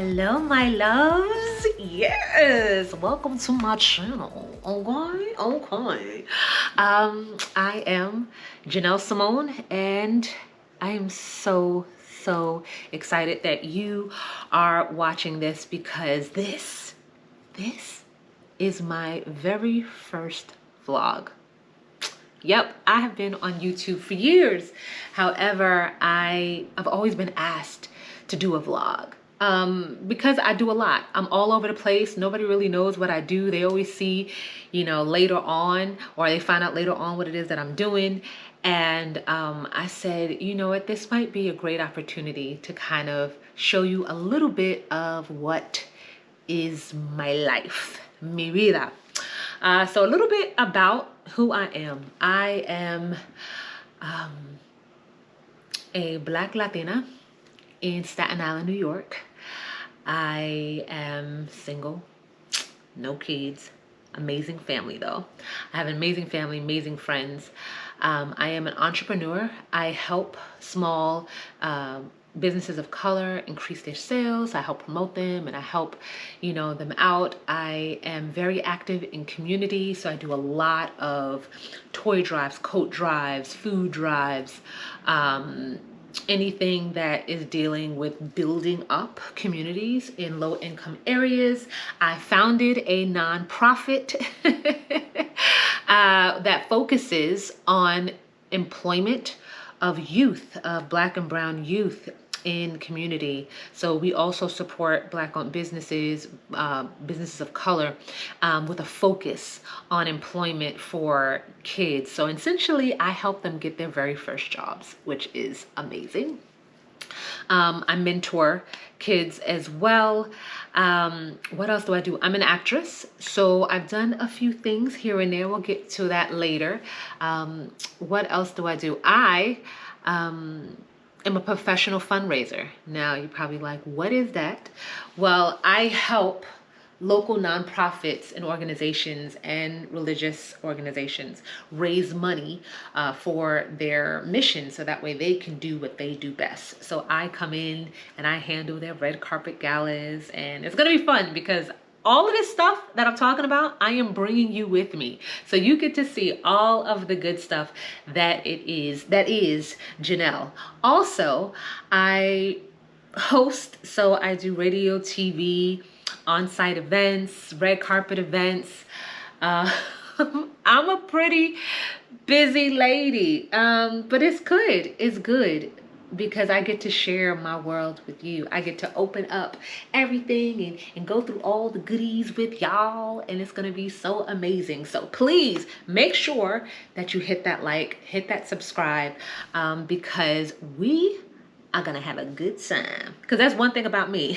Hello, my loves. Yes, welcome to my channel. Okay. I am Janelle Simone, and I am so excited that you are watching this because this is my very first vlog. Yep, I have been on YouTube for years. However, I've always been asked to do a vlog because I do a lot. I'm all over the place. Nobody really knows what I do. They always see, later on, or they find out later on what it is that I'm doing. And I said, you know what, this might be a great opportunity to kind of show you a little bit of what is my life, mi vida. So a little bit about who I am. I am a Black Latina in Staten Island, New York. I am single, no kids, amazing family though. I have an amazing family, amazing friends. I am an entrepreneur. I help small businesses of color increase their sales. I help promote them and I help, them out. I am very active in community. So I do a lot of toy drives, coat drives, food drives, anything that is dealing with building up communities in low-income areas. I founded a nonprofit that focuses on employment of youth, of Black and brown youth in community. So we also support Black-owned businesses, businesses of color, with a focus on employment for kids. So essentially, I help them get their very first jobs, which is amazing. I mentor kids as well. What else do I do? I'm an actress, so I've done a few things here and there. We'll get to that later. What else do I do? I am a professional fundraiser. Now, you're probably like, what is that? Well, I help local nonprofits and organizations and religious organizations raise money for their mission so that way they can do what they do best. So I come in and I handle their red carpet galas, and it's gonna be fun because all of this stuff that I'm talking about, I am bringing you with me. So you get to see all of the good stuff that is Janelle. Also, I host, so I do radio, TV, on-site events, red carpet events. I'm a pretty busy lady, but it's good. It's good because I get to share my world with you. I get to open up everything and go through all the goodies with y'all, and it's gonna be so amazing. So please make sure that you hit that like, hit that subscribe, because we are gonna have a good time. Because that's one thing about me,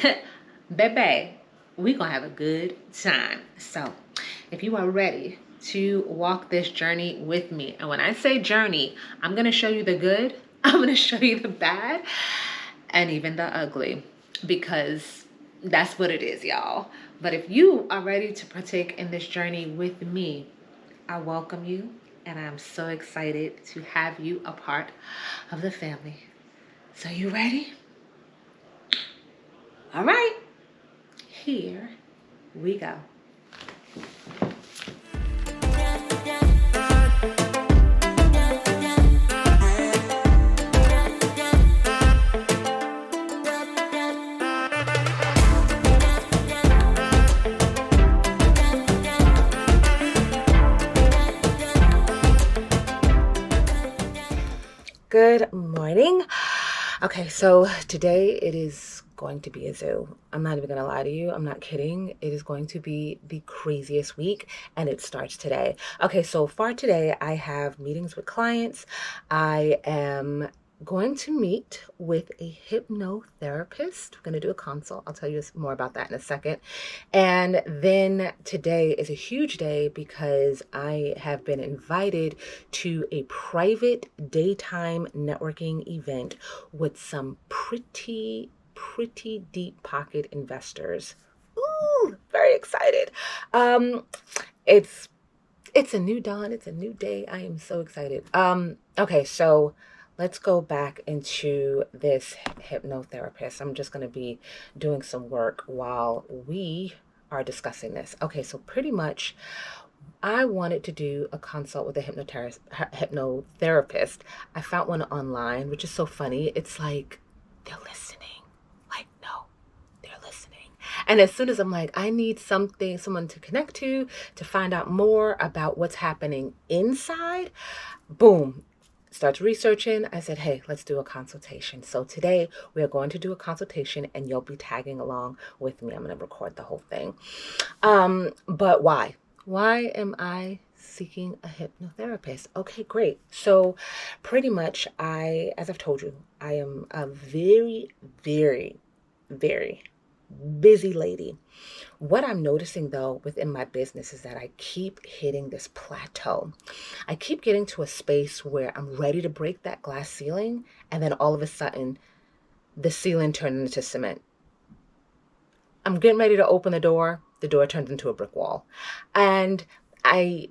baby, we're gonna have a good time. So if you are ready to walk this journey with me, and when I say journey, I'm gonna show you the good, I'm gonna show you the bad, and even the ugly, because that's what it is, y'all. But if you are ready to partake in this journey with me, I welcome you, and I'm so excited to have you a part of the family. So you ready? All right, here we go. Good morning. Okay, so today it is going to be a zoo. I'm not even gonna lie to you. I'm not kidding. It is going to be the craziest week, and it starts today. Okay, so far today, I have meetings with clients. I am going to meet with a hypnotherapist. We're going to do a consult. I'll tell you more about that in a second. And then today is a huge day because I have been invited to a private daytime networking event with some pretty deep pocket investors. Ooh, very excited. It's a new dawn. It's a new day. I am so excited. Okay, so let's go back into this hypnotherapist. I'm just going to be doing some work while we are discussing this. Okay, so pretty much I wanted to do a consult with a hypnotherapist. I found one online, which is so funny. It's like they're listening. Like, no, they're listening. And as soon as I'm like, I need someone to connect to find out more about what's happening inside, boom, starts researching. I said, hey, let's do a consultation. So today we are going to do a consultation and you'll be tagging along with me. I'm going to record the whole thing. But why? Why am I seeking a hypnotherapist? Okay, great. So pretty much as I've told you, I am a very, very, very busy lady. What I'm noticing though within my business is that I keep hitting this plateau. I keep getting to a space where I'm ready to break that glass ceiling, and then all of a sudden the ceiling turned into cement. I'm getting ready to open the door turns into a brick wall. And at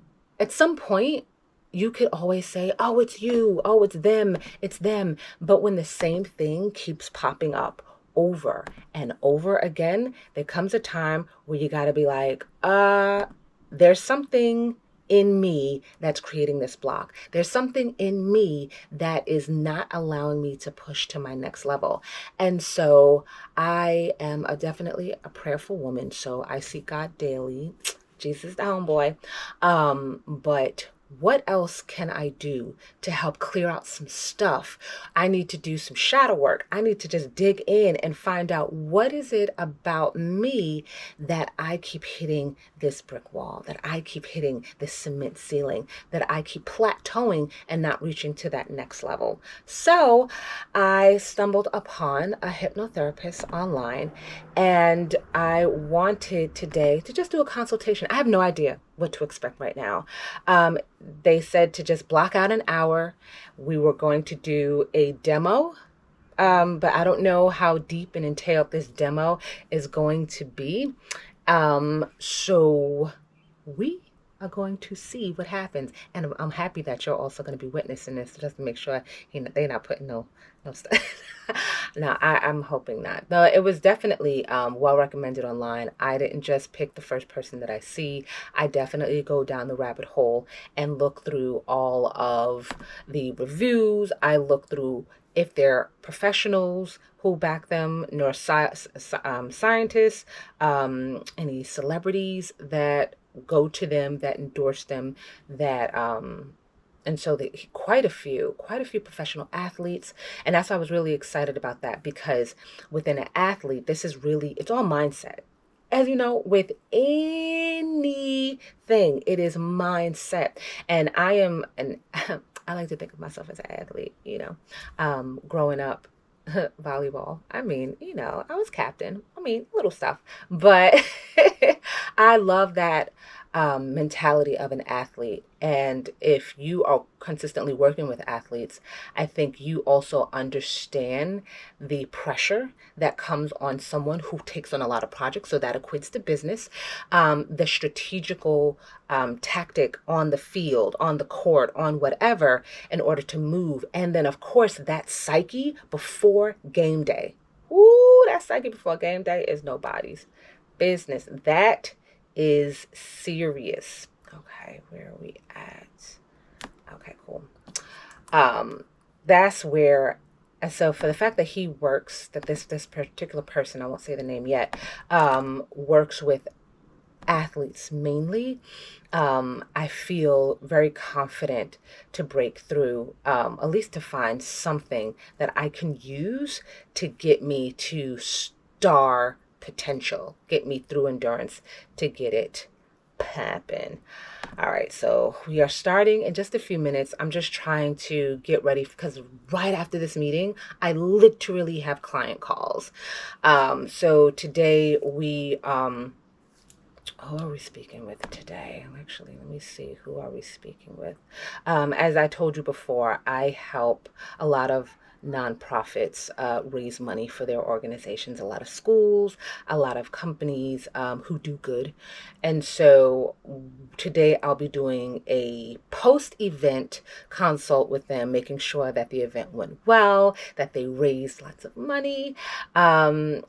some point, you could always say, oh, it's you, oh, it's them. But when the same thing keeps popping up over and over again, there comes a time where you got to be like, there's something in me that's creating this block. There's something in me that is not allowing me to push to my next level. And so I am definitely a prayerful woman. So I seek God daily. Jesus the homeboy. But what else can I do to help clear out some stuff? I need to do some shadow work. I need to just dig in and find out what is it about me that I keep hitting this brick wall, that I keep hitting this cement ceiling, that I keep plateauing and not reaching to that next level. So I stumbled upon a hypnotherapist online, and I wanted today to just do a consultation. I have no idea what to expect right now. They said to just block out an hour. We were going to do a demo, but I don't know how deep and entailed this demo is going to be. So we are going to see what happens, and I'm happy that you're also going to be witnessing this, just to make sure they're not putting no stuff. No, I'm hoping not. No, it was definitely well recommended online. I didn't just pick the first person that I see. I definitely go down the rabbit hole and look through all of the reviews. I look through if they're professionals who back them, scientists, any celebrities that go to them, that endorse them, that and so quite a few professional athletes. And that's why I was really excited about that, because within an athlete, this is really, it's all mindset. As you know, with anything, it is mindset. And I am an I like to think of myself as an athlete, growing up. Volleyball. I mean, I was captain. I mean, little stuff. But I love that mentality of an athlete. And if you are consistently working with athletes, I think you also understand the pressure that comes on someone who takes on a lot of projects. So that equates to business, the strategical tactic on the field, on the court, on whatever, in order to move. And then, of course, that psyche before game day. Ooh, that psyche before game day is nobody's business. That is serious. Okay, where are we at? Okay, cool. That's where, and so for the fact that he works, that this particular person, I won't say the name yet, works with athletes mainly, I feel very confident to break through, at least to find something that I can use to get me to star potential, get me through endurance, to get it popping. All right, so we are starting in just a few minutes. I'm just trying to get ready because right after this meeting, I literally have client calls. So today who are we speaking with today? Actually, let me see. Who are we speaking with? As I told you before, I help a lot of nonprofits raise money for their organizations, a lot of schools, a lot of companies who do good. And so today I'll be doing a post-event consult with them, making sure that the event went well, that they raised lots of money. And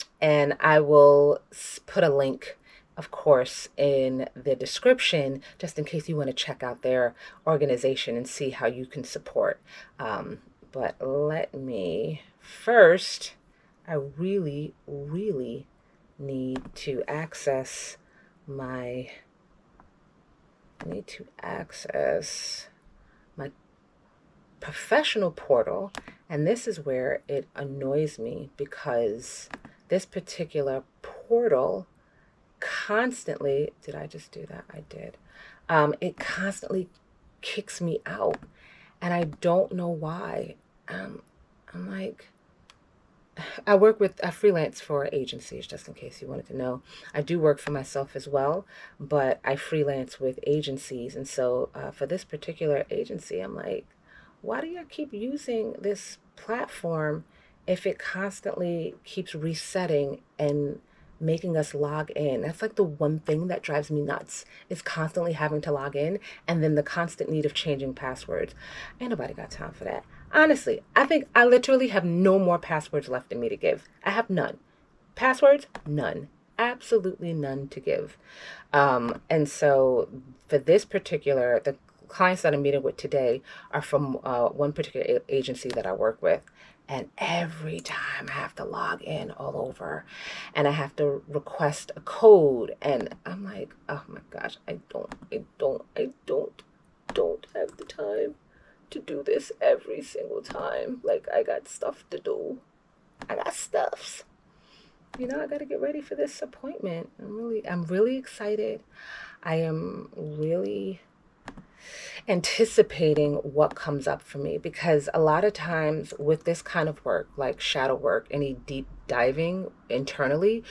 I will put a link, of course, in the description, just in case you want to check out their organization and see how you can support. But let me first, I really, really need to access my, my professional portal. And this is where it annoys me because this particular portal constantly, did I just do that? I did. It constantly kicks me out and I don't know why. I'm like, I freelance for agencies, just in case you wanted to know. I do work for myself as well, but I freelance with agencies. And so for this particular agency, I'm like, why do you keep using this platform if it constantly keeps resetting and making us log in? That's like the one thing that drives me nuts, is constantly having to log in and then the constant need of changing passwords. Ain't nobody got time for that. Honestly, I think I literally have no more passwords left in me to give. I have none. Passwords? None. Absolutely none to give. And so for this particular, the clients that I'm meeting with today are from one particular agency that I work with. And every time I have to log in all over and I have to request a code. And I'm like, oh my gosh, I don't have the time to do this every single time. Like, I got stuff to do. I got stuffs. I got to get ready for this appointment. I'm really excited. I am really anticipating what comes up for me, because a lot of times with this kind of work, like shadow work, any deep diving internally,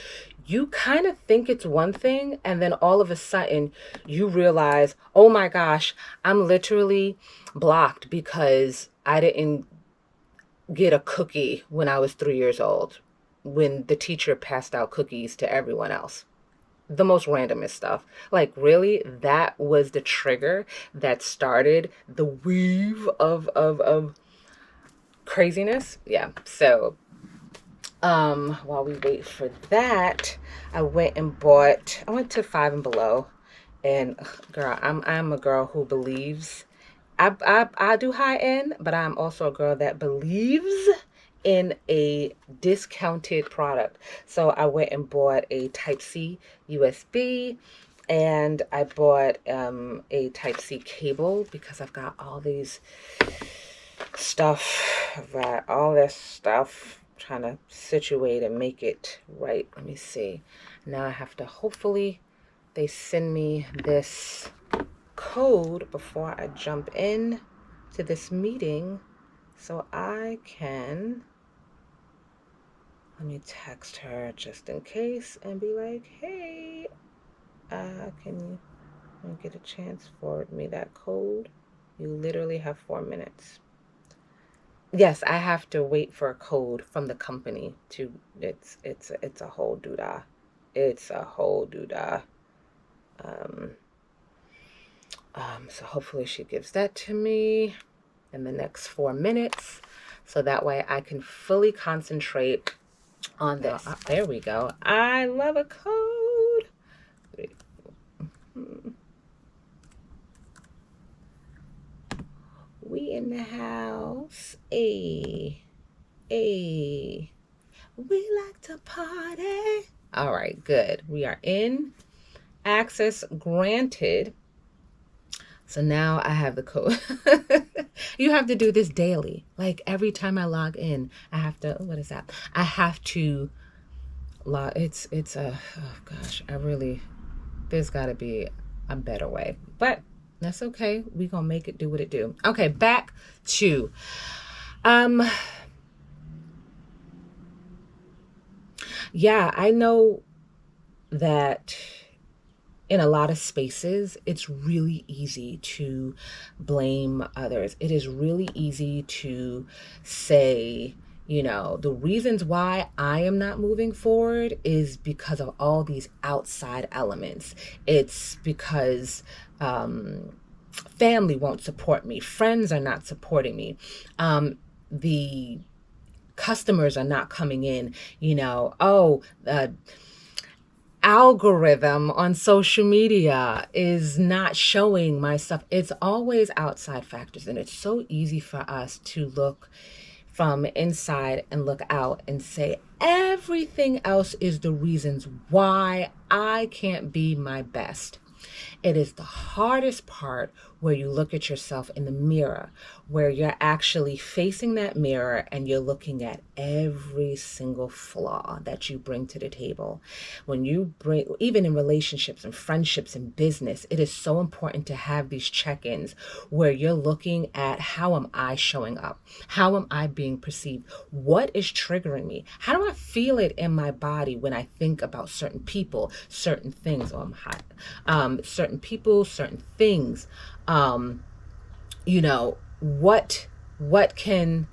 you kind of think it's one thing and then all of a sudden you realize, oh my gosh, I'm literally blocked because I didn't get a cookie when I was 3 years old, when the teacher passed out cookies to everyone else. The most randomest stuff. Like, really, that was the trigger that started the weave of craziness. Yeah. So while we wait for that, I went to Five and Below. And girl, I'm a girl who believes, I do high end, but I'm also a girl that believes in a discounted product. So I went and bought a Type-C USB, and I bought a Type-C cable because I've got all this stuff trying to situate and make it right. Let me see. Now I have to, hopefully they send me this code before I jump in to this meeting so I can, let me text her just in case and be like, hey, can you get a chance forward me that code? You literally have 4 minutes. Yes, I have to wait for a code from the company to, it's a whole doodah. It's a whole doodah. So hopefully she gives that to me in the next 4 minutes, so that way I can fully concentrate on this. There we go. I love a code. We in the house. We like to party. All right, good. We are in. Access granted. So now I have the code. You have to do this daily. Like, every time I log in, I have to, what is that? I have to log, oh gosh, there's gotta be a better way, but that's okay. We gonna make it do what it do. Okay, back to, yeah, I know that in a lot of spaces, it's really easy to blame others. It is really easy to say, the reasons why I am not moving forward is because of all these outside elements. It's because family won't support me, friends are not supporting me, the customers are not coming in, algorithm on social media is not showing my stuff. It's always outside factors, and it's so easy for us to look from inside and look out and say everything else is the reasons why I can't be my best. It is the hardest part where you look at yourself in the mirror, where you're actually facing that mirror and you're looking at every single flaw that you bring to the table. When you bring, even in relationships and friendships and business, it is so important to have these check-ins where you're looking at, how am I showing up? How am I being perceived? What is triggering me? How do I feel it in my body when I think about certain people, certain things? Oh, I'm hot. Certain people, certain things. What can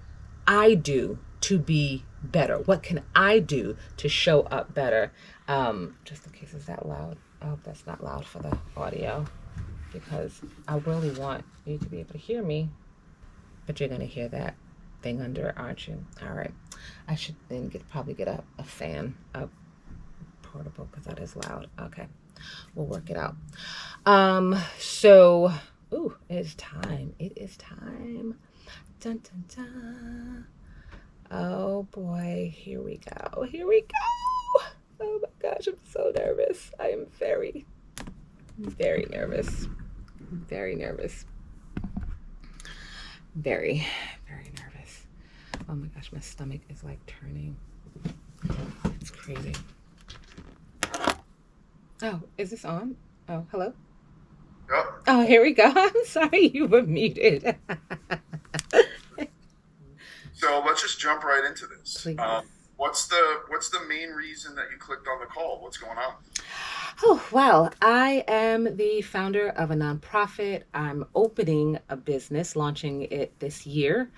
I do to be better? What can I do to show up better? Just in case, is that loud? I hope that's not loud for the audio, because I really want you to be able to hear me, but you're going to hear that thing under, aren't you? All right. I should then probably get a fan, a portable, because that is loud. Okay. We'll work it out. It's time. It is time. Dun, dun, dun. Oh boy, here we go. Here we go. Oh my gosh, I'm so nervous. I am very, very nervous. Very nervous. Very, very nervous. Oh my gosh, my stomach is like turning. It's crazy. Oh, is this on? Oh, hello? Yep. Oh, here we go. I'm sorry, you were muted. So let's just jump right into this. Please. What's the main reason that you clicked on the call? What's going on? Oh, well, I am the founder of a nonprofit. I'm opening a business, launching it this year.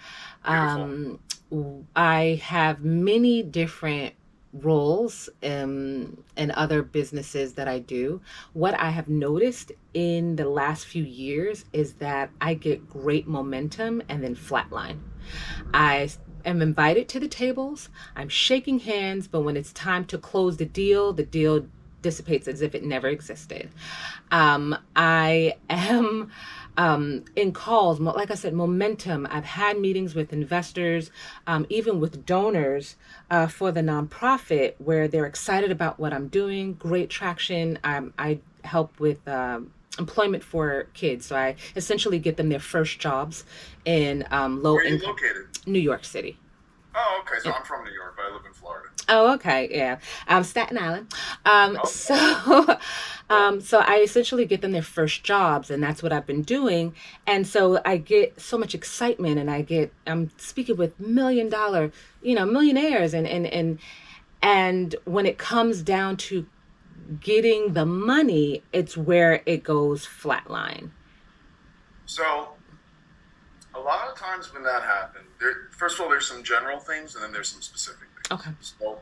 I have many different roles in other businesses that I do. What I have noticed in the last few years is that I get great momentum and then flatline. I am invited to the tables, I'm shaking hands, but when it's time to close the deal dissipates as if it never existed. I am in calls, like I said, momentum. I've had meetings with investors, even with donors for the nonprofit, where they're excited about what I'm doing, great traction. I help with employment for kids. So I essentially get them their first jobs in low Where are you income. located? New York City. Oh, okay. So I'm from New York, but I live in Florida. Oh, okay, yeah. Staten Island. Okay. So I essentially get them their first jobs, and that's what I've been doing. And so I get so much excitement, and I'm speaking with $1 million, millionaires, and when it comes down to getting the money, it's where it goes flatline. So a lot of times when that happens, first of all, there's some general things, and then there's some specific things. Okay. So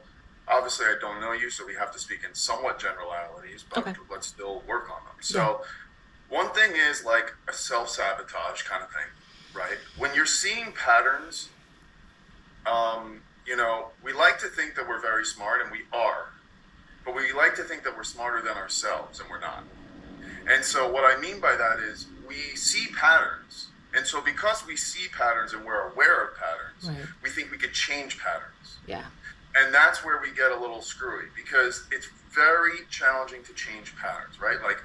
obviously, I don't know you, so we have to speak in somewhat generalities, but Okay. let's still work on them. So one thing is like a self-sabotage kind of thing, right? When you're seeing patterns, we like to think that we're very smart, and we are, but we like to think that we're smarter than ourselves, and we're not. And so what I mean by that is we see patterns. And so because we see patterns and we're aware of patterns, Right. we think we could change patterns. Yeah. And that's where we get a little screwy, because it's very challenging to change patterns, right? Like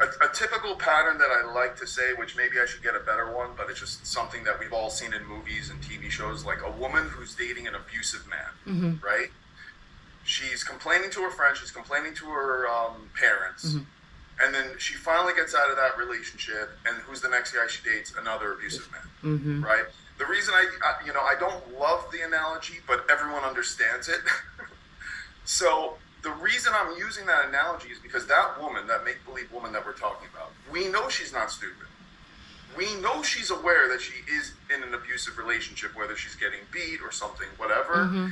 a typical pattern that I like to say, which maybe I should get a better one, but it's just something that we've all seen in movies and TV shows, like a woman who's dating an abusive man, right? She's complaining to her friends, she's complaining to her parents, and then she finally gets out of that relationship, and who's the next guy she dates? Another abusive man, right? The reason I don't love the analogy, but everyone understands it. So the reason I'm using that analogy is because that woman, that make-believe woman that we're talking about, we know she's not stupid. We know she's aware that she is in an abusive relationship, whether she's getting beat or something, whatever. Mm-hmm.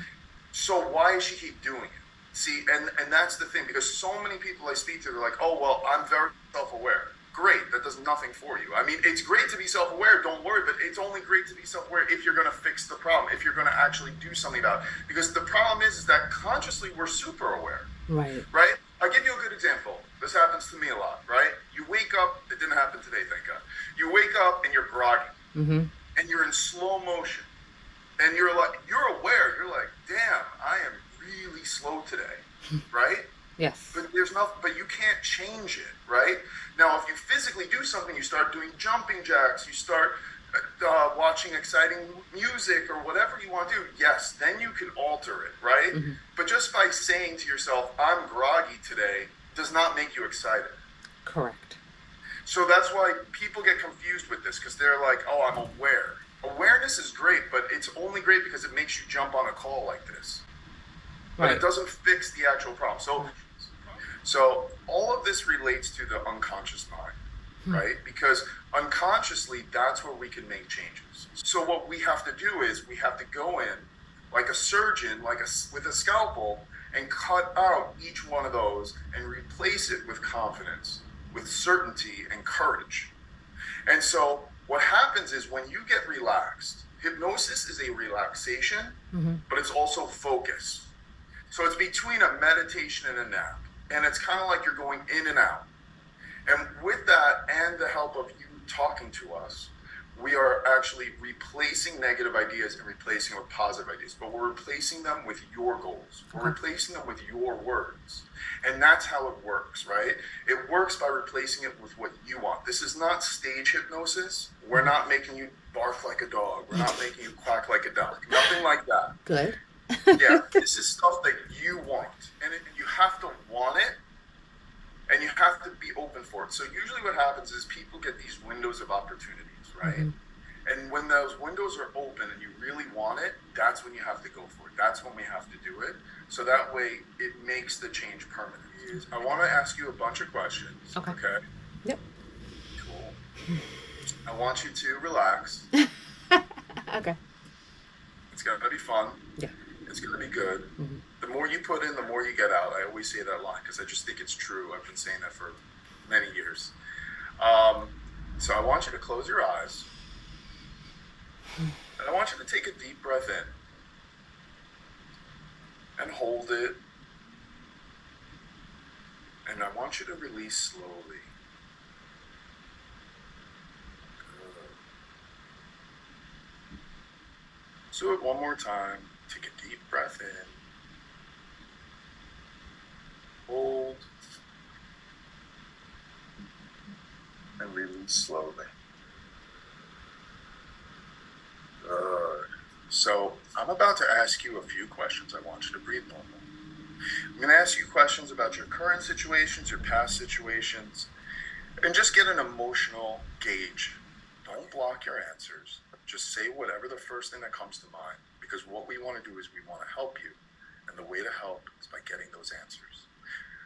So why does she keep doing it? See, and that's the thing, because so many people I speak to, they're like, oh, well, I'm very self-aware. Great, that does nothing for you. I mean, it's great to be self-aware, don't worry, but it's only great to be self-aware if you're going to fix the problem, if you're going to actually do something about it. Because the problem is that consciously we're super aware. Right. Right? I'll give you a good example. This happens to me a lot, right? You wake up, it didn't happen today, thank God. You wake up and you're groggy, Mm-hmm. and you're in slow motion. And you're aware, you're like, damn, I am really slow today, right? Yes. But but you can't change it, right? Now, if you physically do something, you start doing jumping jacks, you start watching exciting music or whatever you want to do, yes, then you can alter it, right? Mm-hmm. But just by saying to yourself, I'm groggy today, does not make you excited. Correct. So that's why people get confused with this, because they're like, oh, I'm aware. Awareness is great, but it's only great because it makes you jump on a call like this. But Right. it doesn't fix the actual problem. So all of this relates to the unconscious mind, right? Because unconsciously, that's where we can make changes. So what we have to do is we have to go in like a surgeon, with a scalpel, and cut out each one of those and replace it with confidence, with certainty and courage. And so what happens is when you get relaxed, hypnosis is a relaxation, Mm-hmm. but it's also focus. So it's between a meditation and a nap. And it's kind of like you're going in and out. And with that and the help of you talking to us, we are actually replacing negative ideas and replacing them with positive ideas. But we're replacing them with your goals. We're replacing them with your words. And that's how it works, right? It works by replacing it with what you want. This is not stage hypnosis. We're not making you bark like a dog. We're not making you quack like a duck. Nothing like that. Good. Yeah, this is stuff that you want. And you have to want it. And you have to be open for it. So usually what happens is people get these windows of opportunities, right? Mm-hmm. And when those windows are open and you really want it, that's when you have to go for it. That's when we have to do it. So that way it makes the change permanent. I want to ask you a bunch of questions. Okay. Yep. Cool. I want you to relax. Okay. It's going to be fun. Yeah. It's going to be good. Mm-hmm. The more you put in, the more you get out. I always say that line because I just think it's true. I've been saying that for many years. So I want you to close your eyes. And I want you to take a deep breath in. And hold it. And I want you to release slowly. Good. Let's do it one more time. Take a deep breath in. Hold. And release slowly. Good. So I'm about to ask you a few questions. I want you to breathe normal. I'm going to ask you questions about your current situations, your past situations, and just get an emotional gauge. Don't block your answers. Just say whatever the first thing that comes to mind. Because what we want to do is we want to help you. And the way to help is by getting those answers.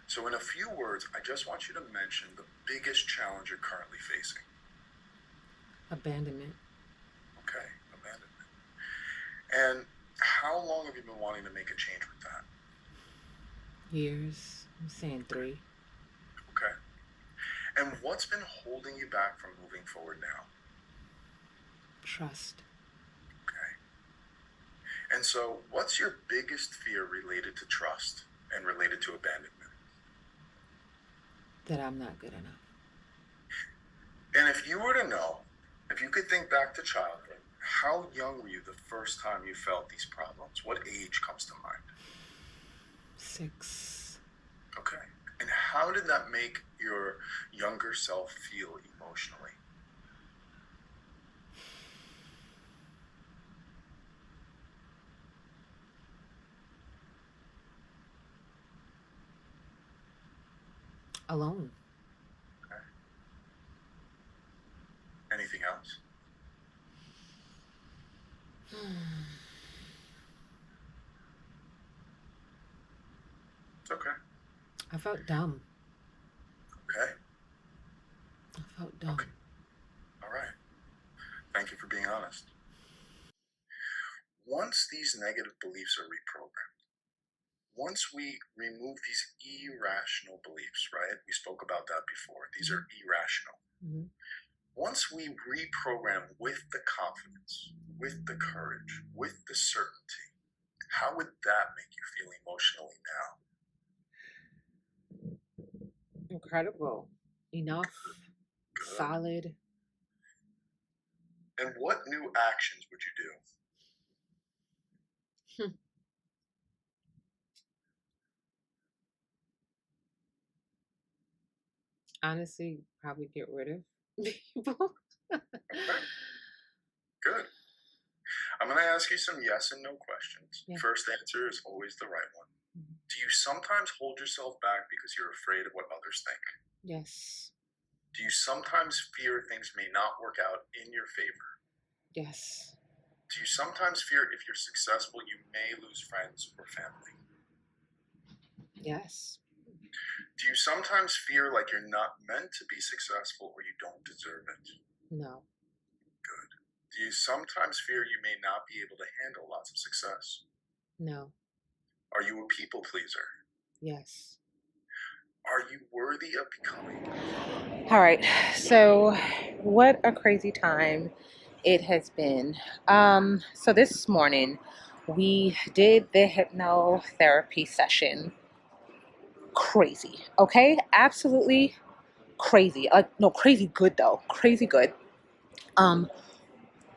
So in a few words, I just want you to mention the biggest challenge you're currently facing. Abandonment. Okay, abandonment. And how long have you been wanting to make a change with that? Years. I'm saying 3. Okay. And what's been holding you back from moving forward now? Trust. Okay. And so what's your biggest fear related to trust and related to abandonment? That I'm not good enough. And if you were to know, if you could think back to childhood, how young were you the first time you felt these problems? What age comes to mind? 6. Okay. And how did that make your younger self feel emotionally? Alone. Okay. Anything else? It's okay. I felt dumb. Okay. I felt dumb. Okay. All right. Thank you for being honest. Once these negative beliefs are reprogrammed, once we remove these irrational beliefs, right? We spoke about that before. These are irrational. Mm-hmm. Once we reprogram with the confidence, with the courage, with the certainty, how would that make you feel emotionally now? Incredible. Enough. Good. Solid. And what new actions would you do? Honestly, probably get rid of people. Okay. Good. I'm going to ask you some yes and no questions. Yeah. First answer is always the right one. Mhm. Do you sometimes hold yourself back because you're afraid of what others think? Yes. Do you sometimes fear things may not work out in your favor? Yes. Do you sometimes fear if you're successful, you may lose friends or family? Yes. Do you sometimes fear like you're not meant to be successful or you don't deserve it? No. Good. Do you sometimes fear you may not be able to handle lots of success? No. Are you a people pleaser? Yes. Are you worthy of becoming? All right. So, what a crazy time it has been. So this morning we did the hypnotherapy session. Crazy. Okay? Absolutely crazy. No, crazy good though. Crazy good. Um,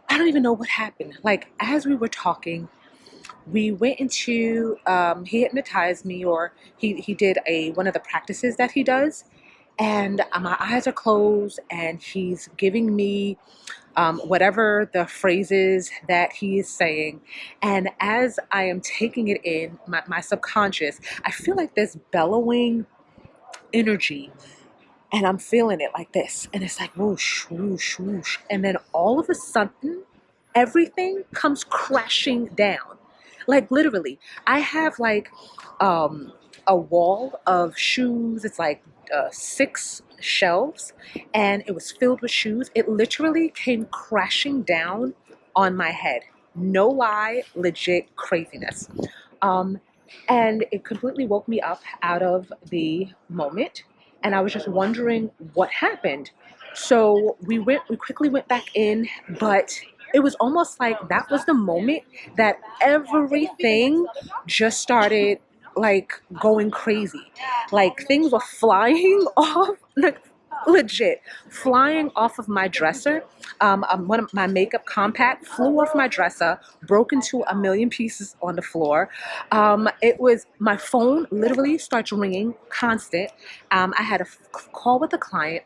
I don't even know what happened. Like as we were talking, we went into he hypnotized me, or he did a one of the practices that he does, and my eyes are closed and he's giving me whatever the phrases that he is saying. And as I am taking it in, my subconscious, I feel like this bellowing energy, and I'm feeling it like this. And it's like whoosh, whoosh, whoosh. And then all of a sudden, everything comes crashing down. Like literally, I have like a wall of shoes. It's like 6 shelves, and it was filled with shoes. It literally came crashing down on my head. No lie, legit craziness. Um, and it completely woke me up out of the moment. And I was just wondering what happened. So we quickly went back in, but it was almost like that was the moment that everything just started like going crazy. Like things were flying off, like legit flying off of my dresser. One of my makeup compact flew off my dresser, broke into a million pieces on the floor. It was my phone literally starts ringing constant. I had a call with a client,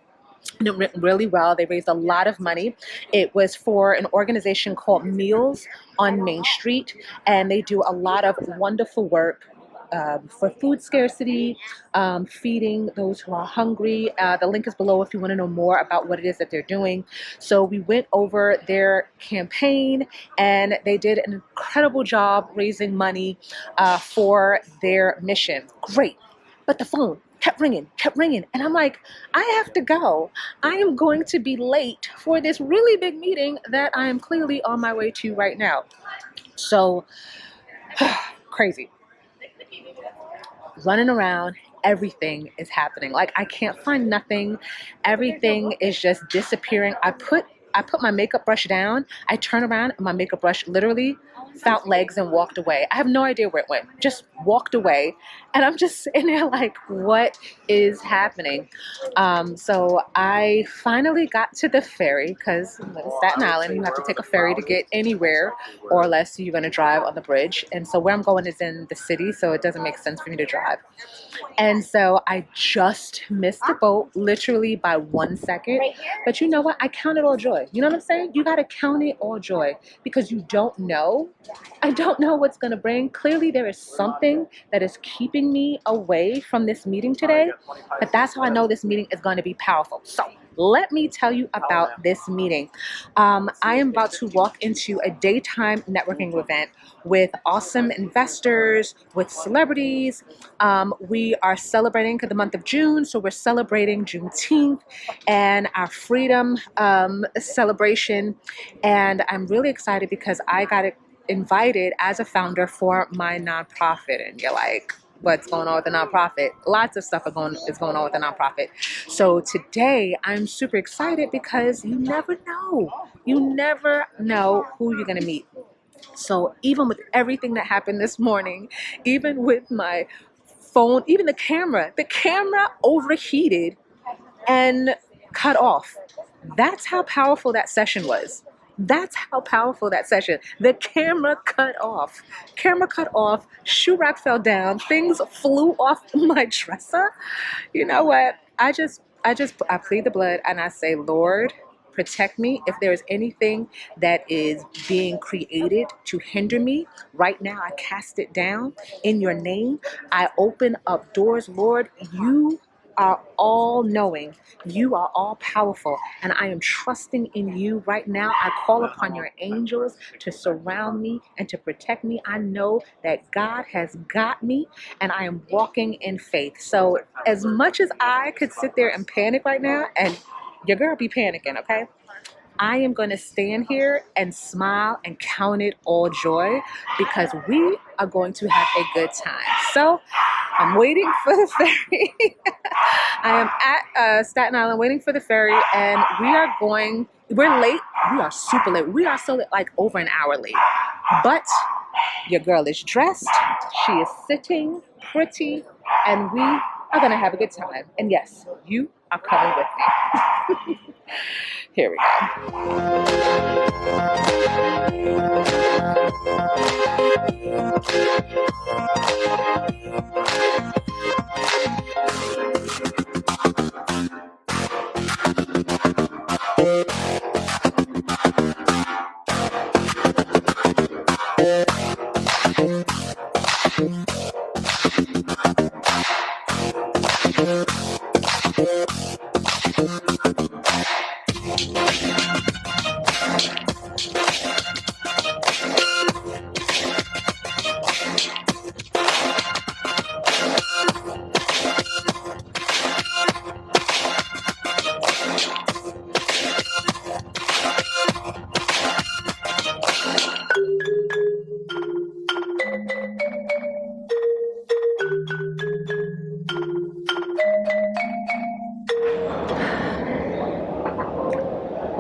and it went really well. They raised a lot of money. It was for an organization called Meals on Main Street, and they do a lot of wonderful work for food scarcity, feeding those who are hungry. The link is below if you want to know more about what it is that they're doing. So we went over their campaign, and they did an incredible job raising money for their mission. Great. But the phone kept ringing. And I'm like, I have to go. I am going to be late for this really big meeting that I am clearly on my way to right now. So crazy. Running around, everything is happening. Like I can't find nothing. Everything is just disappearing. I put my makeup brush down. I turn around and my makeup brush literally found legs and walked away. I have no idea where it went. Just walked away. And I'm just sitting there like, what is happening? So I finally got to the ferry because Staten Island, you have to take a ferry to get anywhere, or less you're going to drive on the bridge. And so where I'm going is in the city, so it doesn't make sense for me to drive. And so I just missed the boat literally by 1 second. But you know what? I count it all joy. You know what I'm saying? You got to count it all joy because you don't know. I don't know what's going to bring. Clearly, there is something that is keeping me away from this meeting today. But that's how I know this meeting is going to be powerful. So let me tell you about this meeting. I am about to walk into a daytime networking event with awesome investors, with celebrities. We are celebrating the month of June, so we're celebrating Juneteenth and our freedom celebration. And I'm really excited because I got invited as a founder for my nonprofit. And you're like, what's going on with the nonprofit? Lots of stuff is going on with the nonprofit. So today I'm super excited because you never know. You never know who you're going to meet. So even with everything that happened this morning, even with my phone, even the camera overheated and cut off. That's how powerful that session was. That's how powerful that session. The camera cut off. Camera cut off, shoe rack fell down, things flew off my dresser. You know what? I plead the blood and I say, Lord, protect me. If there is anything that is being created to hinder me, right now I cast it down in your name. I open up doors, Lord. You are all knowing. You are all powerful. And I am trusting in you right now. I call upon your angels to surround me and to protect me. I know that God has got me and I am walking in faith. So as much as I could sit there and panic right now, and your girl be panicking, okay? I am going to stand here and smile and count it all joy because we are going to have a good time. So I'm waiting for the ferry. I am at Staten Island waiting for the ferry, and we're late. We are super late. We are so late, like over an hour late. But your girl is dressed. She is sitting pretty, and we are going to have a good time. And yes, you are coming with me. Here we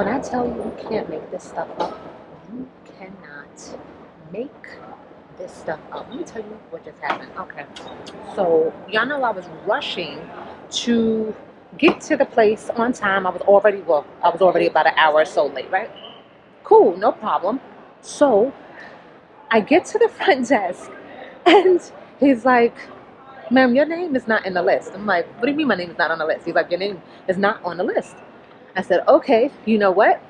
When I tell you you can't make this stuff up, you cannot make this stuff up. Let me tell you what just happened. Okay. So, y'all know I was rushing to get to the place on time. I was already about an hour or so late, right? Cool, no problem. So, I get to the front desk and he's like, ma'am, your name is not in the list. I'm like, what do you mean my name is not on the list? He's like, your name is not on the list. I said, okay, you know what?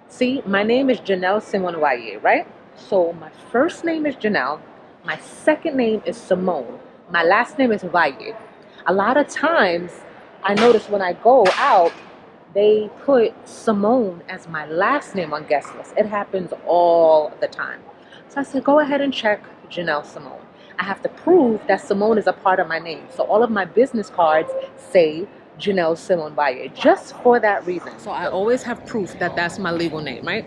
See, my name is Janelle Simone Waye, right? So my first name is Janelle. My second name is Simone. My last name is Waye. A lot of times, I notice when I go out, they put Simone as my last name on guest list. It happens all the time. So I said, go ahead and check Janelle Simone. I have to prove that Simone is a part of my name. So all of my business cards say Janelle Simone Waye, just for that reason. So I always have proof that that's my legal name, right?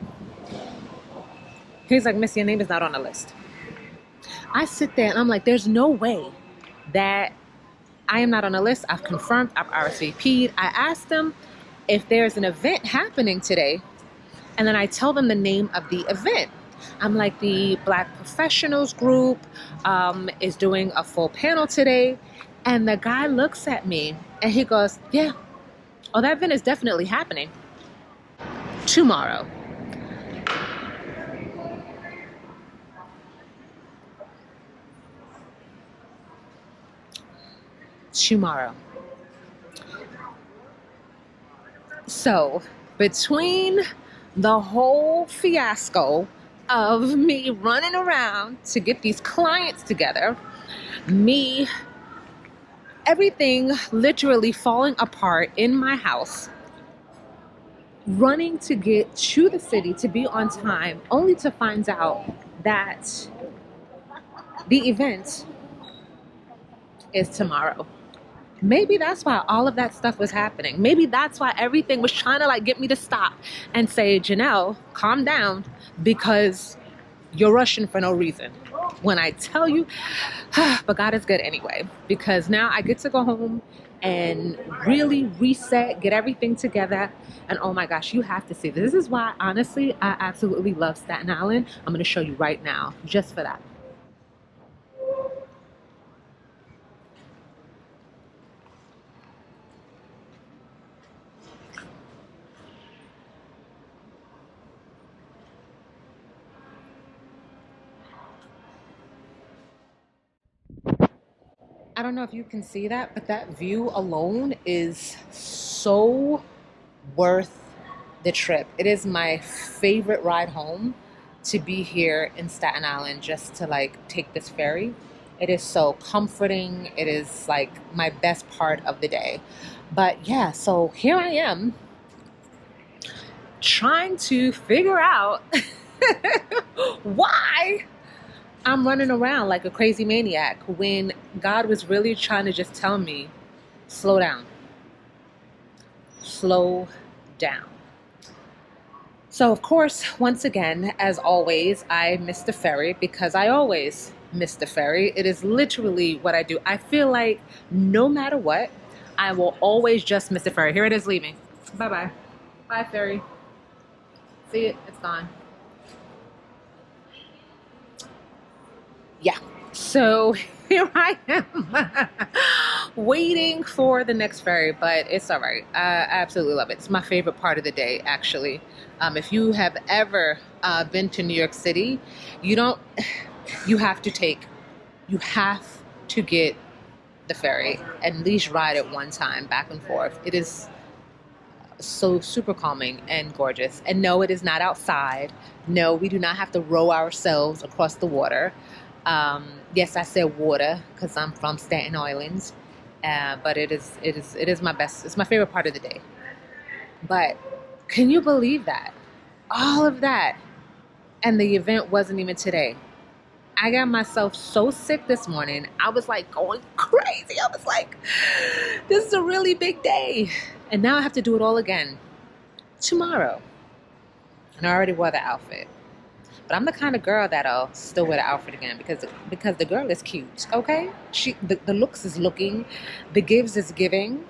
He's like, Miss, your name is not on the list. I sit there and I'm like, there's no way that I am not on the list. I've confirmed, I've RSVP'd. I asked them if there's an event happening today, and then I tell them the name of the event. I'm like, the Black Professionals group is doing a full panel today. And the guy looks at me and he goes, yeah, oh, that event is definitely happening tomorrow. Tomorrow. So between the whole fiasco of me running around to get these clients together, everything literally falling apart in my house, running to get to the city to be on time, only to find out that the event is tomorrow. Maybe that's why all of that stuff was happening. Maybe that's why everything was trying to like get me to stop and say, Janelle, calm down, because you're rushing for no reason. When I tell you, but God is good anyway, because now I get to go home and really reset, get everything together. And oh my gosh, you have to see this. This is why, honestly, I absolutely love Staten Island. I'm going to show you right now, just for that. I don't know if you can see that, but that view alone is so worth the trip. It is my favorite ride home to be here in Staten Island, just to like take this ferry. It is so comforting. It is like my best part of the day. But yeah, so here I am trying to figure out why I'm running around like a crazy maniac when God was really trying to just tell me, slow down. Slow down. So, of course, once again, as always, I missed the ferry because I always miss the ferry. It is literally what I do. I feel like no matter what, I will always just miss the ferry. Here it is leaving. Bye-bye. Bye, ferry. See it? It's gone. Yeah. So here I am waiting for the next ferry, but it's all right. I absolutely love it. It's my favorite part of the day, actually. If you have ever been to New York City, you have to get the ferry, at least ride it one time back and forth. It is so super calming and gorgeous. And no, it is not outside. No, we do not have to row ourselves across the water. Yes, I said water because I'm from Staten Island, but it is my best. It's my favorite part of the day. But can you believe that? All of that, and the event wasn't even today. I got myself so sick this morning. I was like going crazy. I was like, this is a really big day. And now I have to do it all again tomorrow. And I already wore the outfit. But I'm the kind of girl that'll still wear the outfit again because the girl is cute, okay? The looks is looking, the gives is giving,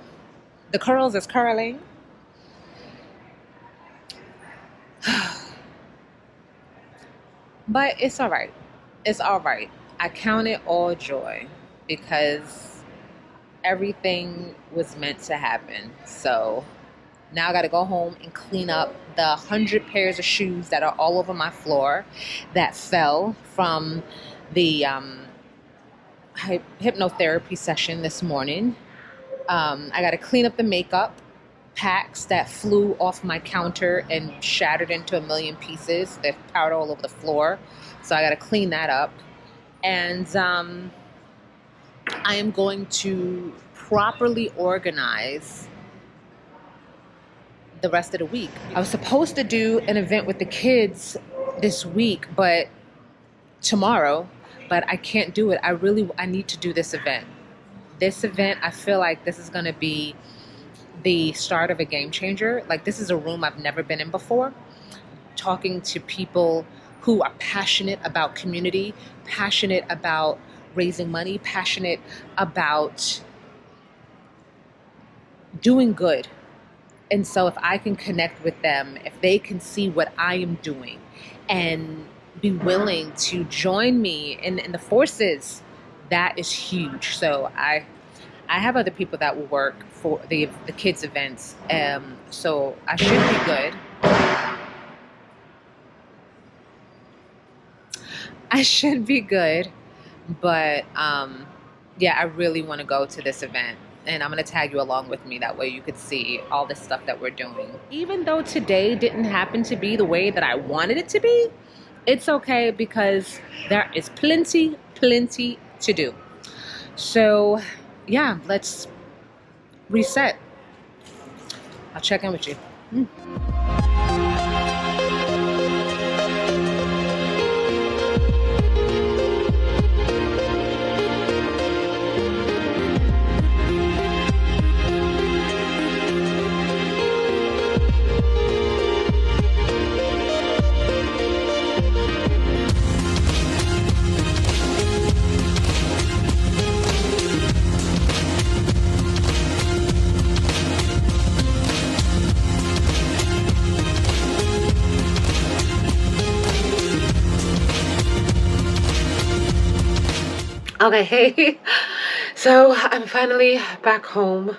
the curls is curling. But it's all right. It's all right. I count it all joy because everything was meant to happen. So now I got to go home and clean up the 100 pairs of shoes that are all over my floor that fell from the hypnotherapy session this morning. I got to clean up the makeup packs that flew off my counter and shattered into a million pieces. They're powder all over the floor. So I got to clean that up. And I am going to properly organize the rest of the week. I was supposed to do an event with the kids this week, but tomorrow, but I can't do it. I need to do this event. This event, I feel like this is going to be the start of a game changer. Like, this is a room I've never been in before. Talking to people who are passionate about community, passionate about raising money, passionate about doing good. And so if I can connect with them, if they can see what I am doing and be willing to join me in the forces, that is huge. So I have other people that will work for the kids' events. So I should be good. I should be good. But yeah, I really want to go to this event. And I'm going to tag you along with me. That way you could see all this stuff that we're doing. Even though today didn't happen to be the way that I wanted it to be, it's okay because there is plenty to do. So yeah, let's reset. I'll check in with you. Okay, hey. So I'm finally back home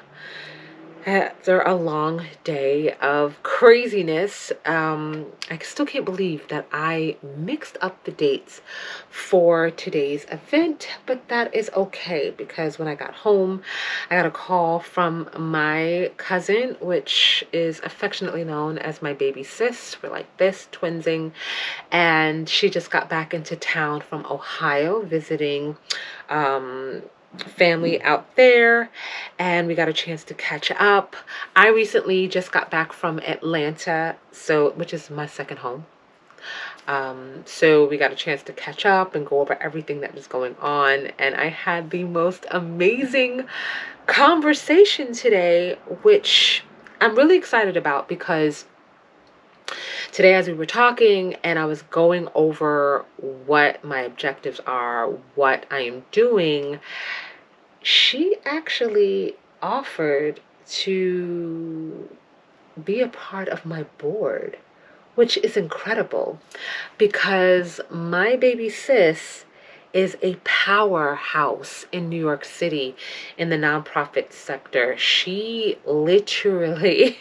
after a long day of craziness. I still can't believe that I mixed up the dates for today's event, but that is okay because when I got home, I got a call from my cousin, which is affectionately known as my baby sis. We're like this, twinsing, and she just got back into town from Ohio visiting um, family out there, and we got a chance to catch up. I recently just got back from Atlanta, so which is my second home. So we got a chance to catch up and go over everything that was going on, and I had the most amazing conversation today, which I'm really excited about because today, as we were talking and I was going over what my objectives are, what I am doing, she actually offered to be a part of my board, which is incredible because my baby sis is a powerhouse in New York City in the nonprofit sector. She literally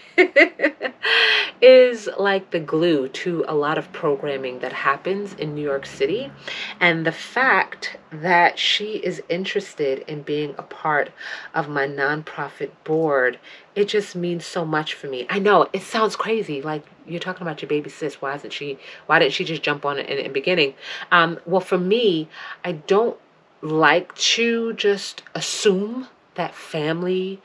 is like the glue to a lot of programming that happens in New York City. And the fact that she is interested in being a part of my nonprofit board, it just means so much for me. I know it sounds crazy. Like, you're talking about your baby sis. Why didn't she just jump on it in the beginning? Well, for me, I don't like to just assume that family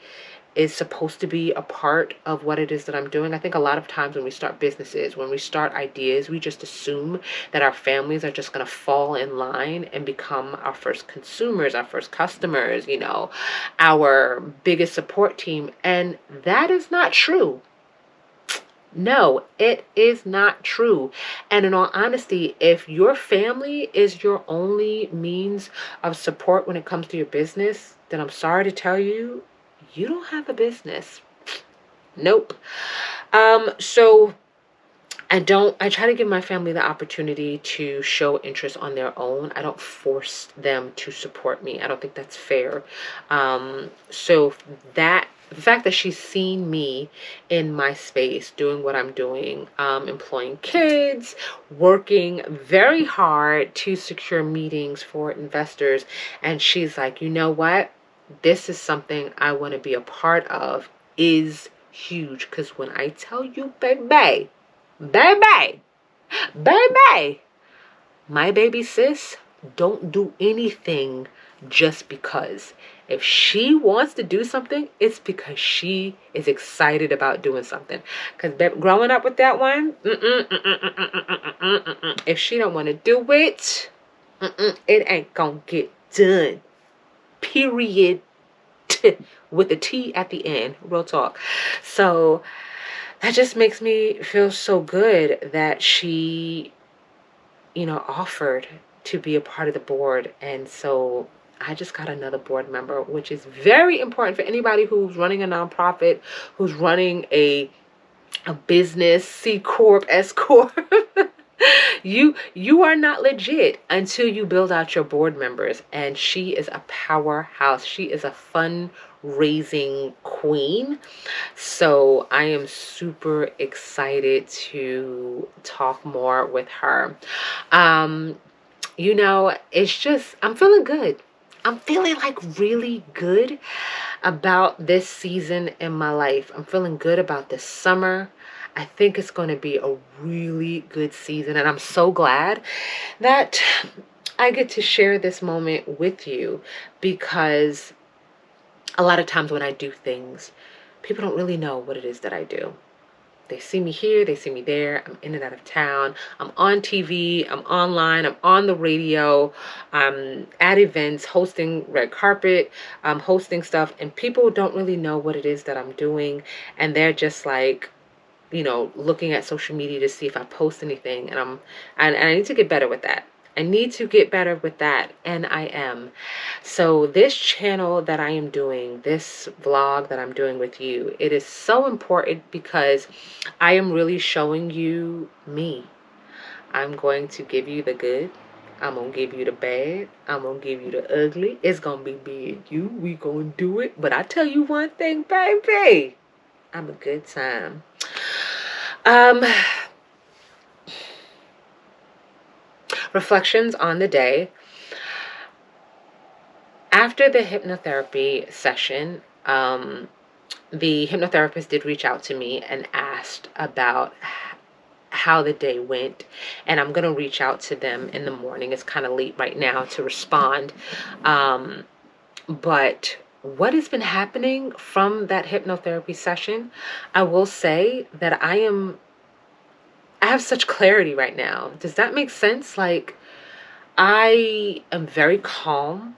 is supposed to be a part of what it is that I'm doing. I think a lot of times when we start businesses, when we start ideas, we just assume that our families are just going to fall in line and become our first consumers, our first customers, our biggest support team. And that is not true. No, it is not true. And in all honesty, if your family is your only means of support when it comes to your business, then I'm sorry to tell you, you don't have a business. Nope. So I try to give my family the opportunity to show interest on their own. I don't force them to support me. I don't think that's fair. So the fact that she's seen me in my space doing what I'm doing, employing kids, working very hard to secure meetings for investors, and she's like, you know what? This is something I want to be a part of, is huge. Because when I tell you, baby, baby, my baby sis don't do anything just because. If she wants to do something, it's because she is excited about doing something. Because growing up with that one, if she don't want to do it, it ain't gonna get done. Period. With a T at the end. Real talk. So that just makes me feel so good that she, offered to be a part of the board. And so I just got another board member, which is very important for anybody who's running a nonprofit, who's running a business, C Corp, S Corp. You are not legit until you build out your board members. And she is a powerhouse. She is a fundraising queen. So I am super excited to talk more with her. It's just, I'm feeling good. I'm feeling like really good about this season in my life. I'm feeling good about this summer. I think it's going to be a really good season. And I'm so glad that I get to share this moment with you, because a lot of times when I do things, people don't really know what it is that I do. They see me here, they see me there. I'm in and out of town. I'm on TV, I'm online, I'm on the radio, I'm at events, hosting red carpet, I'm hosting stuff, and people don't really know what it is that I'm doing. And they're just like, looking at social media to see if I post anything. And I need to get better with that. And I am. So this channel that I am doing, this vlog that I'm doing with you, it is so important because I am really showing you me. I'm going to give you the good. I'm gonna give you the bad. I'm gonna give you the ugly. It's gonna be me and you. We gonna do it. But I tell you one thing, baby. I'm a good time. Reflections on the day. After the hypnotherapy session, the hypnotherapist did reach out to me and asked about how the day went, and I'm going to reach out to them in the morning. It's kind of late right now to respond. But what has been happening from that hypnotherapy session, I will say that I have such clarity right now. Does that make sense? Like, I am very calm.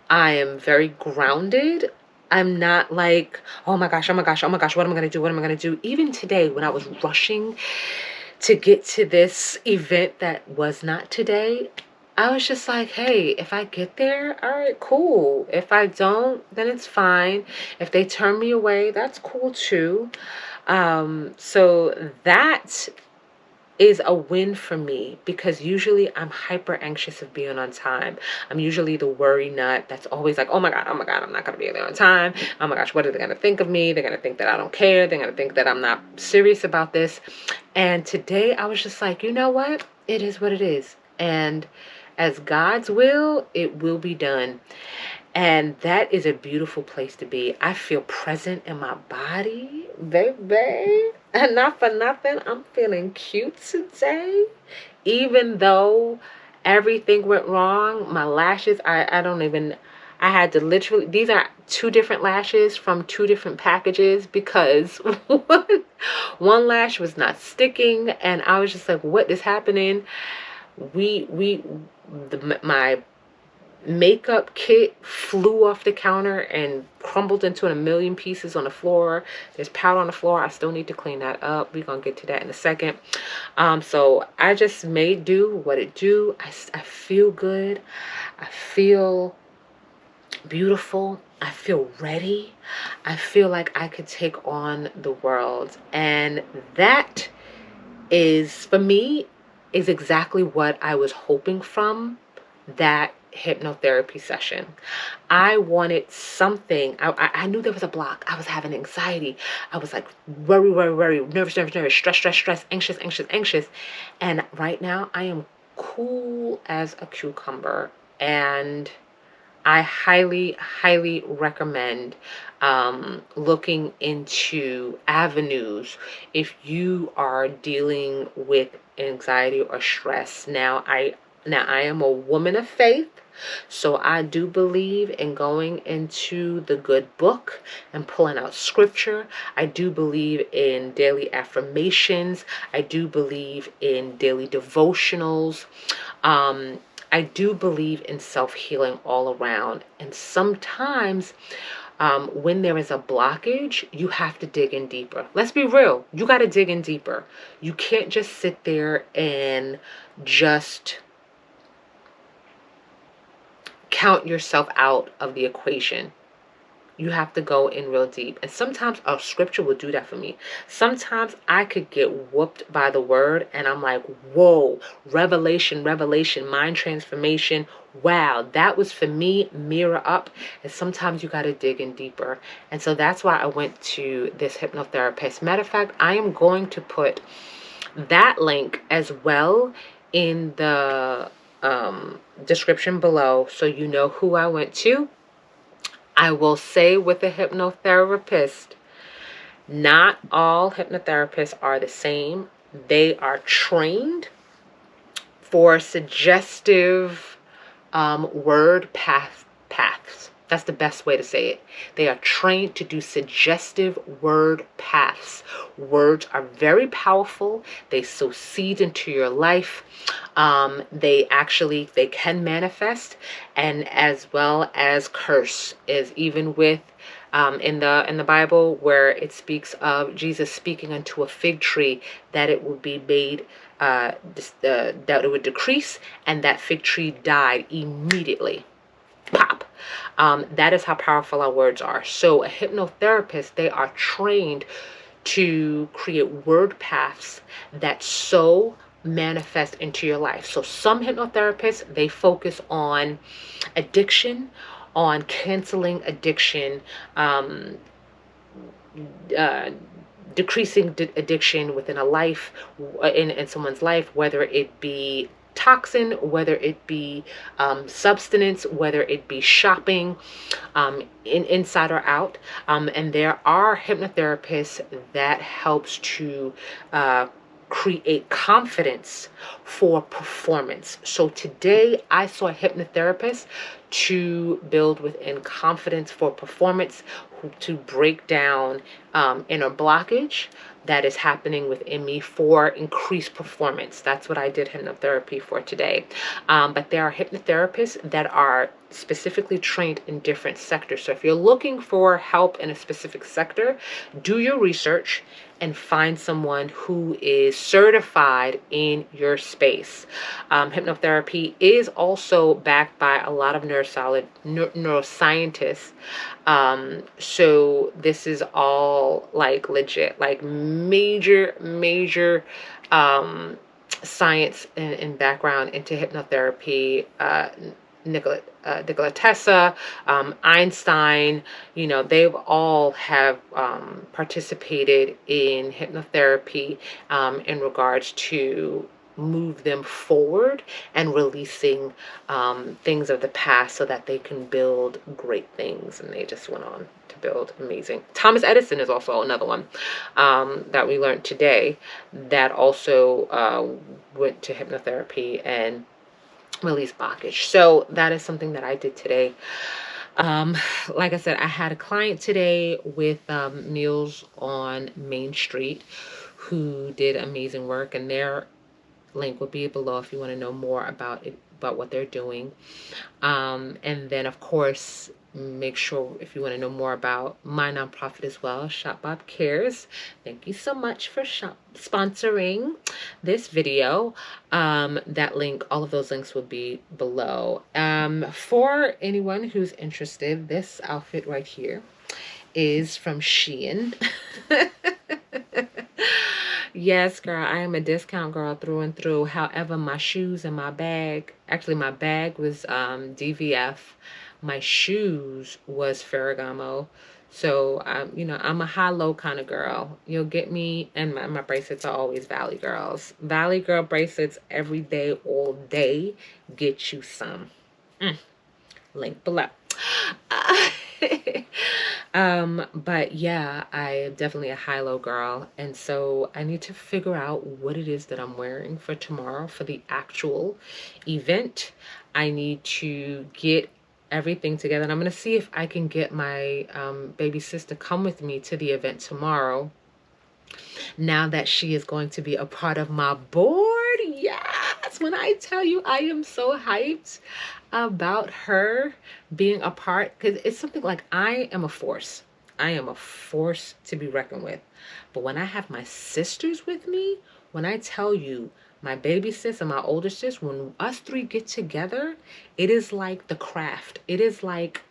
I am very grounded. I'm not like, oh my gosh, oh my gosh, oh my gosh, what am I going to do? What am I going to do? Even today, when I was rushing to get to this event that was not today, I was just like, hey, if I get there, all right, cool. If I don't, then it's fine. If they turn me away, that's cool too. So that is a win for me, because usually I'm hyper anxious of being on time. I'm usually the worry nut that's always like, oh my God, I'm not going to be there on time. Oh my gosh, what are they going to think of me? They're going to think that I don't care. They're going to think that I'm not serious about this. And today I was just like, you know what? It is what it is. And as God's will, it will be done. And that is a beautiful place to be. I feel present in my body, baby. And not for nothing, I'm feeling cute today. Even though everything went wrong, my lashes, I had to literally, these are 2 different lashes from 2 different packages, because one lash was not sticking, and I was just like, what is happening? My makeup kit flew off the counter and crumbled into a million pieces on the floor. There's powder on the floor. I still need to clean that up. We're gonna get to that in a second. So I just made do what it do. I feel good. I feel beautiful. I feel ready. I feel like I could take on the world, and that is, for me, is exactly what I was hoping from that hypnotherapy session. I wanted something. I knew there was a block. I was having anxiety. I was like worry, nervous, stress, anxious. And right now I am cool as a cucumber. And I highly recommend looking into avenues if you are dealing with anxiety or stress. Now I am a woman of faith, so I do believe in going into the good book and pulling out scripture. I do believe in daily affirmations. I do believe in daily devotionals. I do believe in self-healing all around. And sometimes when there is a blockage, you have to dig in deeper. Let's be real. You got to dig in deeper. You can't just sit there and just count yourself out of the equation. You have to go in real deep. And sometimes a scripture will do that for me. Sometimes I could get whooped by the word and I'm like, whoa, revelation, mind transformation. Wow, that was for me, mirror up. And sometimes you got to dig in deeper. And so that's why I went to this hypnotherapist. Matter of fact, I am going to put that link as well in the description below, so you know who I went to. I will say, with a hypnotherapist, not all hypnotherapists are the same. They are trained for suggestive word paths. That's the best way to say it. They are trained to do suggestive word paths. Words are very powerful. They sow seeds into your life. They can manifest, and as well as curse, is even with in the Bible, where it speaks of Jesus speaking unto a fig tree that it would be made that it would decrease, and that fig tree died immediately. Pop. That is how powerful our words are. So a hypnotherapist, they are trained to create word paths that sow manifest into your life. So some hypnotherapists, they focus on addiction, on canceling addiction, um, uh, decreasing addiction within a life, in someone's life, whether it be toxin, whether it be substance, whether it be shopping, inside or out. And there are hypnotherapists that helps to create confidence for performance. So today I saw a hypnotherapist to build within confidence for performance, to break down inner blockage that is happening within me for increased performance. That's what I did hypnotherapy for today. But there are hypnotherapists that are specifically trained in different sectors. So if you're looking for help in a specific sector, do your research and find someone who is certified in your space. Hypnotherapy is also backed by a lot of neuroscientists. So this is all like legit, like major science and background into hypnotherapy. Nikola Tesla, Einstein, they all have participated in hypnotherapy in regards to move them forward and releasing things of the past so that they can build great things. And they just went on to build amazing. Thomas Edison is also another one that we learned today that also went to hypnotherapy and release blockage. So that is something that I did today. Like I said, I had a client today with Meals on Main Street who did amazing work, and their link will be below if you want to know more about it, about what they're doing. And then of course, make sure if you want to know more about my nonprofit as well, Shop Bob Cares. Thank you so much for sponsoring this video. That link, all of those links will be below. For anyone who's interested, this outfit right here is from Shein. Yes, girl, I am a discount girl through and through. However, my shoes and my bag, actually my bag was DVF. My shoes was Ferragamo. So, I'm a high-low kind of girl. You'll get me, and my bracelets are always Valley Girls. Valley Girl bracelets every day, all day. Get you some. Link below. But yeah, I am definitely a high-low girl, and so I need to figure out what it is that I'm wearing for tomorrow for the actual event. I need to get everything together, and I'm going to see if I can get my baby sister come with me to the event tomorrow, now that she is going to be a part of my board. Yes, when I tell you I am so hyped about her being a part, because it's something like, I am a force. I am a force to be reckoned with. But when I have my sisters with me, when I tell you, my baby sis and my older sis, when us three get together, it is like the craft. It is like,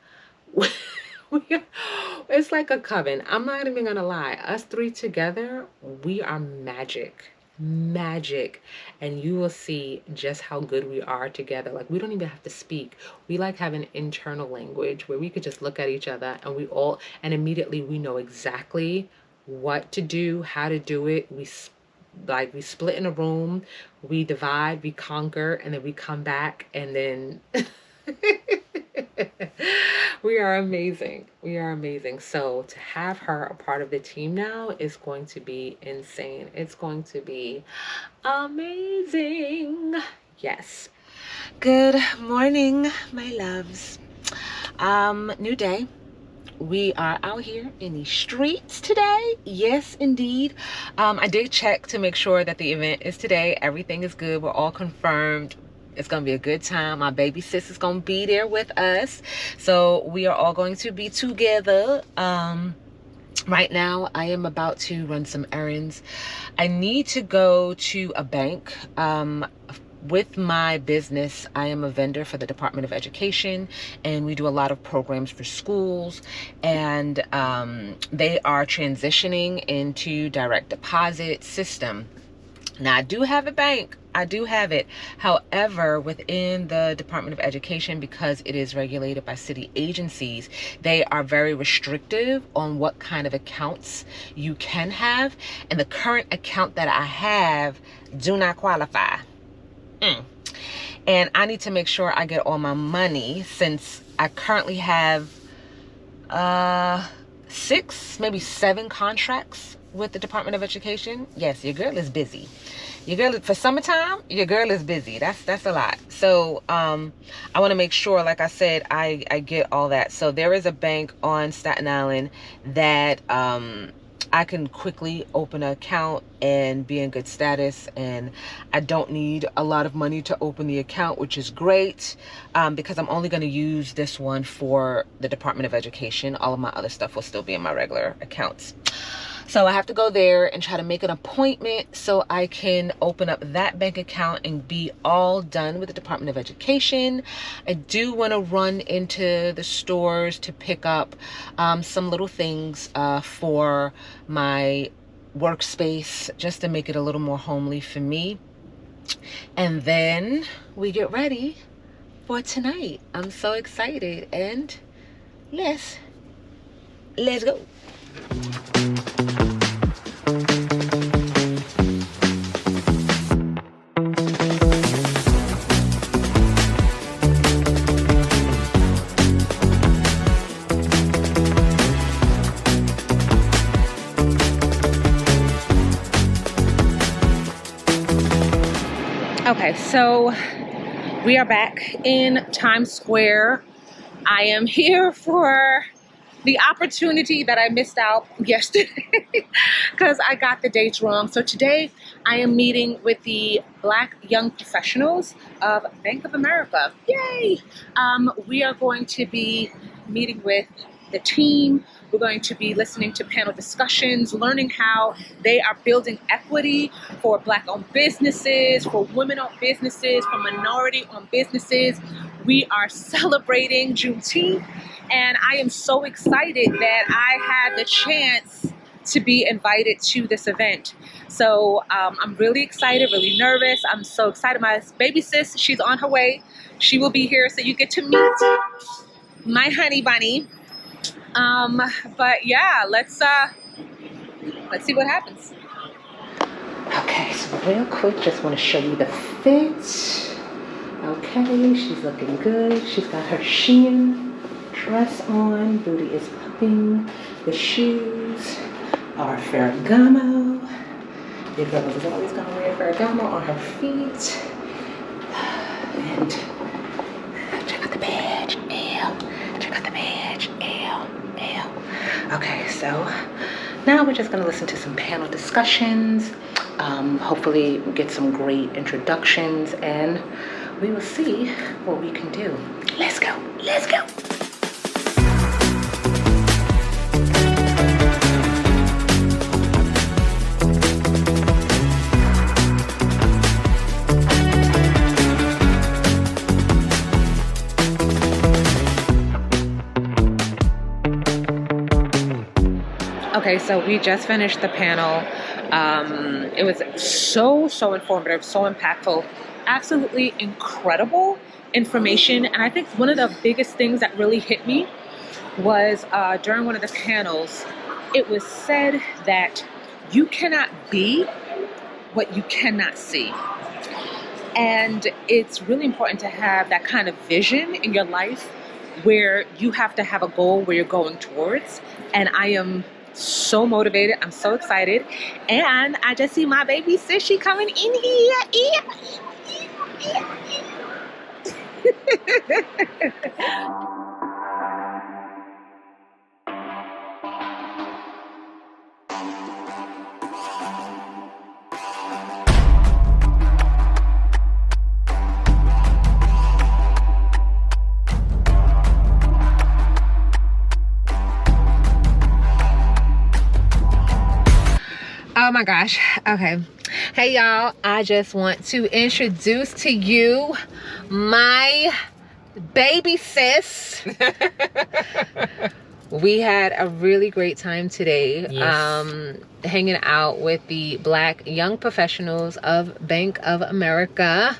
it's like a coven. I'm not even gonna lie. Us three together, we are magic. Magic. And you will see just how good we are together. Like, we don't even have to speak. We like have an internal language where we could just look at each other and immediately we know exactly what to do, how to do it. We split in a room, we divide, we conquer, and then we come back, and then we are amazing. We are amazing. So to have her a part of the team now is going to be insane. It's going to be amazing. Yes. Good morning, my loves. New day. We are out here in the streets today. Yes, indeed. I did check to make sure that the event is today. Everything is good. We're all confirmed. It's going to be a good time. My baby sis is going to be there with us. So we are all going to be together. Right now, I am about to run some errands. I need to go to a bank. With my business, I am a vendor for the Department of Education, and we do a lot of programs for schools, and they are transitioning into direct deposit system. Now, I do have a bank I do have it. However, within the Department of Education, because it is regulated by city agencies, they are very restrictive on what kind of accounts you can have. And the current account that I have do not qualify. And I need to make sure I get all my money, since I currently have 6, maybe 7 contracts with the Department of Education. Yes, your girl is busy. Your girl, for summertime, your girl is busy. That's a lot. So I want to make sure, like I said, I get all that. So there is a bank on Staten Island that I can quickly open an account and be in good status, and I don't need a lot of money to open the account, which is great, because I'm only going to use this one for the Department of Education. All of my other stuff will still be in my regular accounts. So I have to go there and try to make an appointment so I can open up that bank account and be all done with the Department of Education. I do want to run into the stores to pick up some little things for my workspace, just to make it a little more homely for me. And then we get ready for tonight. I'm so excited, and let's go. Okay, so we are back in Times Square. I am here for the opportunity that I missed out yesterday because I got the dates wrong. So today I am meeting with the Black Young Professionals of Bank of America. Yay! We are going to be meeting with the team. We're going to be listening to panel discussions, learning how they are building equity for Black-owned businesses, for women-owned businesses, for minority-owned businesses. We are celebrating Juneteenth, and I am so excited that I had the chance to be invited to this event. So I'm really excited, really nervous. I'm so excited. My baby sis, she's on her way. She will be here, so you get to meet my honey bunny. But yeah, let's see what happens. Okay, so real quick, just want to show you the fit. Okay, she's looking good. She's got her shein dress on. Booty is popping. The shoes are Ferragamo. Your girl is always gonna wear Ferragamo on her feet. And check out the badge. Check out the badge. Okay, so now we're just going to listen to some panel discussions, hopefully get some great introductions, and we will see what we can do. Let's go. Okay, so we just finished the panel. It was so informative, so impactful, absolutely incredible information. And I think one of the biggest things that really hit me was during one of the panels, it was said that you cannot be what you cannot see. And it's really important to have that kind of vision in your life where you have to have a goal where you're going towards. And I am so motivated. I'm so excited. And I just see my baby sis, she coming in here. Oh my gosh. Okay. Hey y'all, I just want to introduce to you my baby sis. We had a really great time today. Yes. Hanging out with the Black young professionals of Bank of America.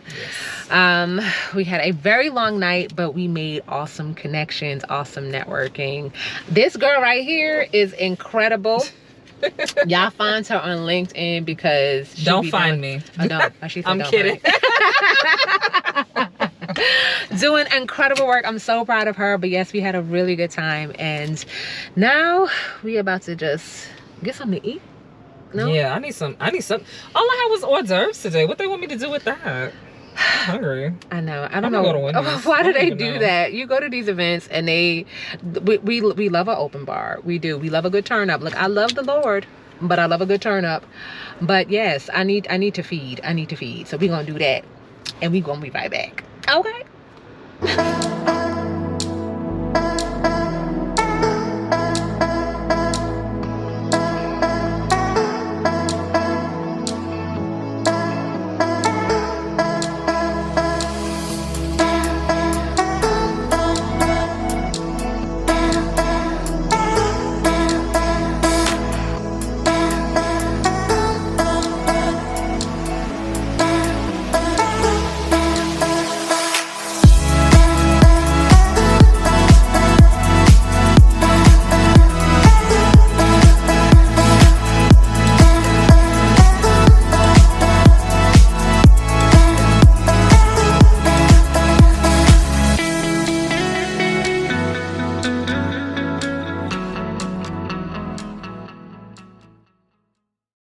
Yes. We had a very long night, but we made awesome connections, awesome networking. This girl right here is incredible. Y'all find her on LinkedIn because don't find me. Oh, don't. She said, I'm don't kidding. Doing incredible work. I'm so proud of her. But yes, we had a really good time, and now we about to just get something to eat. No? Yeah, I need some. All I had was hors d'oeuvres today. What they want me to do with that? I'm hungry. I know. I don't I'm know. gonna go to Wendy's. Why do I don't they even do know. that? You go to these events and we love an open bar. We do. We love a good turn up. Look, I love the Lord, but I love a good turn up. But yes, I need to feed. So we're gonna do that, and we're gonna be right back. Okay.